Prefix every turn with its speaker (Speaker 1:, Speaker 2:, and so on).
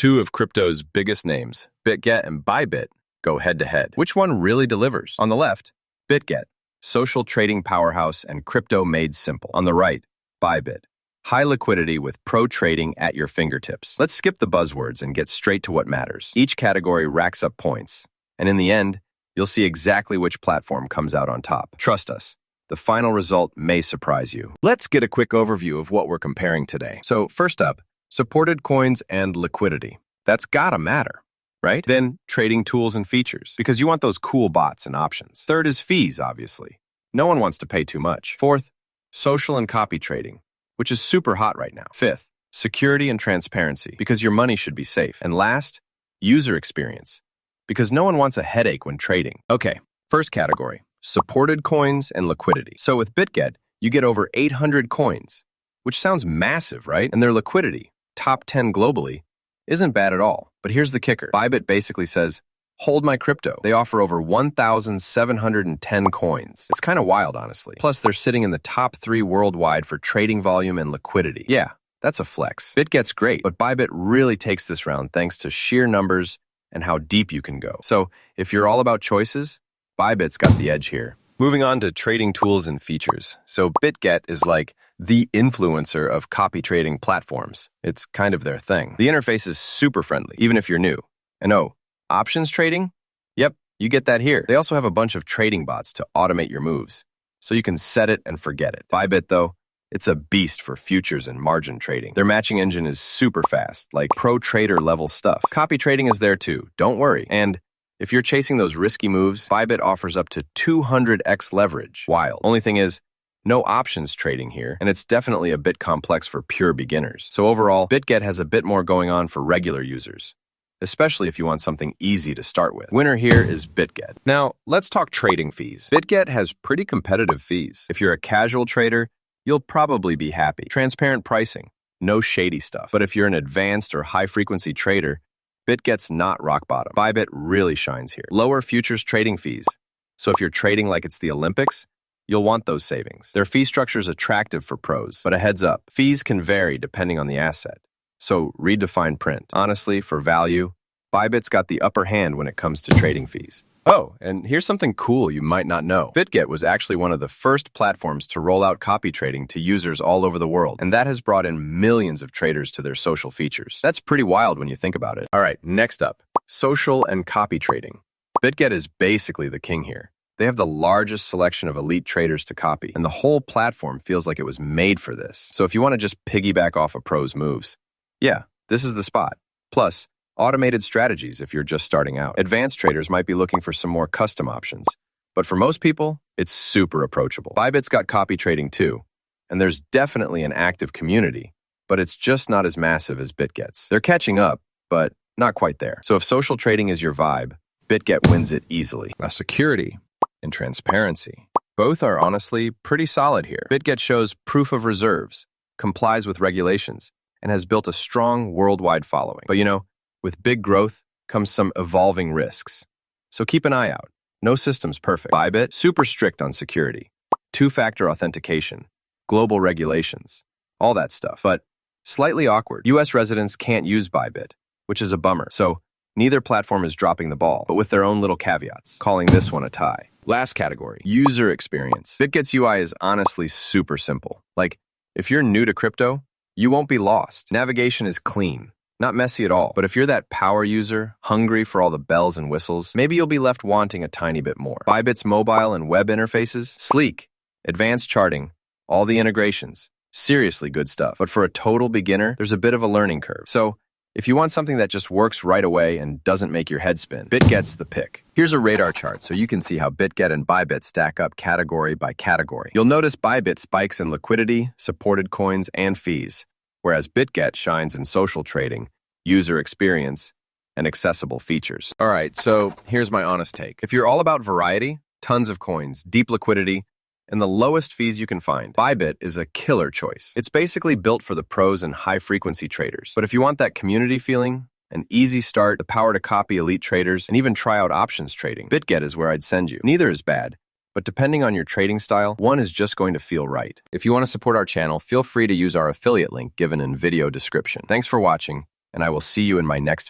Speaker 1: Two of crypto's biggest names, Bitget and Bybit, go head-to-head. Which one really delivers? On the left, Bitget, social trading powerhouse and crypto made simple. On the right, Bybit, high liquidity with pro trading at your fingertips. Let's skip the buzzwords and get straight to what matters. Each category racks up points, and in the end, you'll see exactly which platform comes out on top. Trust us, the final result may surprise you. Let's get a quick overview of what we're comparing today. So first up, supported coins and liquidity. That's gotta matter, right? Then trading tools and features, because you want those cool bots and options. Third is fees, obviously. No one wants to pay too much. Fourth, social and copy trading, which is super hot right now. Fifth, security and transparency, because your money should be safe. And last, user experience, because no one wants a headache when trading. Okay, first category, supported coins and liquidity. So with Bitget, you get over 800 coins, which sounds massive, right? And their liquidity, top 10 globally, isn't bad at all. But here's the kicker. Bybit basically says, hold my crypto. They offer over 1,710 coins. It's kind of wild, honestly. Plus, they're sitting in the top 3 worldwide for trading volume and liquidity. Yeah, that's a flex. Bitget's great, but Bybit really takes this round thanks to sheer numbers and how deep you can go. So if you're all about choices, Bybit's got the edge here. Moving on to trading tools and features. So Bitget is like the influencer of copy trading platforms. It's kind of their thing. The interface is super friendly, even if you're new. And oh, options trading? Yep, you get that here. They also have a bunch of trading bots to automate your moves, so you can set it and forget it. Bybit, though, it's a beast for futures and margin trading. Their matching engine is super fast, like pro trader level stuff. Copy trading is there too, don't worry. And if you're chasing those risky moves, Bybit offers up to 200x leverage. Wild. Only thing is, no options trading here, and it's definitely a bit complex for pure beginners. So overall, Bitget has a bit more going on for regular users, especially if you want something easy to start with. Winner here is Bitget. Now, let's talk trading fees. Bitget has pretty competitive fees. If you're a casual trader, you'll probably be happy. Transparent pricing, no shady stuff. But if you're an advanced or high-frequency trader, Bitget's not rock bottom. Bybit really shines here. Lower futures trading fees. So if you're trading like it's the Olympics, you'll want those savings. Their fee structure is attractive for pros, but a heads up, fees can vary depending on the asset. So read the fine print. Honestly, for value, Bybit's got the upper hand when it comes to trading fees. Oh, and here's something cool you might not know. Bitget was actually one of the first platforms to roll out copy trading to users all over the world, and that has brought in millions of traders to their social features. That's pretty wild when you think about it. All right, next up, social and copy trading. Bitget is basically the king here. They have the largest selection of elite traders to copy, and the whole platform feels like it was made for this. So if you want to just piggyback off a pro's moves, yeah, this is the spot. Plus, automated strategies if you're just starting out. Advanced traders might be looking for some more custom options, but for most people, it's super approachable. Bybit's got copy trading too, and there's definitely an active community, but it's just not as massive as Bitget's. They're catching up, but not quite there. So if social trading is your vibe, Bitget wins it easily. Now, security and transparency. Both are honestly pretty solid here. Bitget shows proof of reserves, complies with regulations, and has built a strong worldwide following. But you know, with big growth comes some evolving risks. So keep an eye out. No system's perfect. Bybit, super strict on security. 2-factor authentication. Global regulations. All that stuff. But slightly awkward. US residents can't use Bybit, which is a bummer. So neither platform is dropping the ball, but with their own little caveats, calling this one a tie. Last category, user experience. Bitget's UI is honestly super simple. Like, if you're new to crypto, you won't be lost. Navigation is clean. Not messy at all, but if you're that power user, hungry for all the bells and whistles, maybe you'll be left wanting a tiny bit more. Bybit's mobile and web interfaces, sleek, advanced charting, all the integrations, seriously good stuff. But for a total beginner, there's a bit of a learning curve. So if you want something that just works right away and doesn't make your head spin, Bitget's the pick. Here's a radar chart so you can see how Bitget and Bybit stack up category by category. You'll notice Bybit spikes in liquidity, supported coins, and fees, whereas Bitget shines in social trading, user experience, and accessible features. All right, so here's my honest take. If you're all about variety, tons of coins, deep liquidity, and the lowest fees you can find, Bybit is a killer choice. It's basically built for the pros and high-frequency traders. But if you want that community feeling, an easy start, the power to copy elite traders, and even try out options trading, Bitget is where I'd send you. Neither is bad, but depending on your trading style, one is just going to feel right. If you want to support our channel, feel free to use our affiliate link given in video description. Thanks for watching, and I will see you in my next